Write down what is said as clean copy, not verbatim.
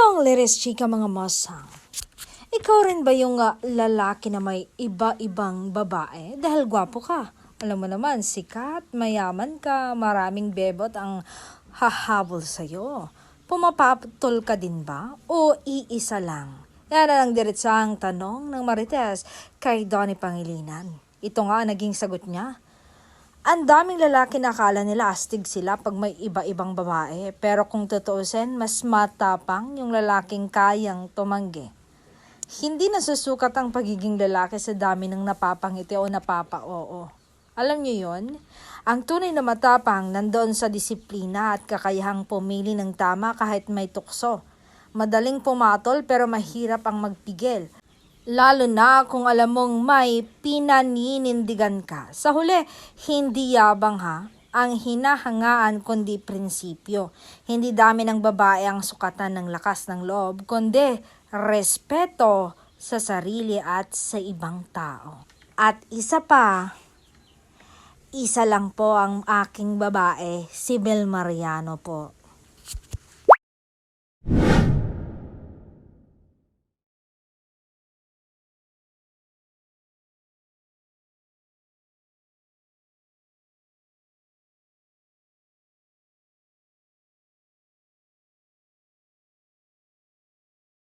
Itong Liris Chika mga masang. Ikaw rin ba yung lalaki na may iba-ibang babae? Dahil gwapo ka. Alam mo naman, sikat, mayaman ka, maraming bebot ang hahabol sa'yo. Pumapatol ka din ba? O iisa lang? Yan ang diretsahang tanong ng Marites kay Donnie Pangilinan. Ito nga naging sagot niya. Ang daming lalaki na akala nila astig sila pag may iba-ibang babae. Pero kung tutuusin, mas matapang yung lalaking kayang tumanggi. Hindi nasusukat ang pagiging lalaki sa dami ng napapangiti o napapa-oo. Alam niyo yon? Ang tunay na matapang nandoon sa disiplina at kakayahang pumili ng tama kahit may tukso. Madaling pumatol pero mahirap ang magpigil. Lalo na kung alam mong may pinaninindigan ka. Sa huli, hindi yabang ang hinahangaan kundi prinsipyo. Hindi dami ng babae ang sukatan ng lakas ng loob, kundi respeto sa sarili at sa ibang tao. At isa lang po ang aking babae, si Bel Mariano po.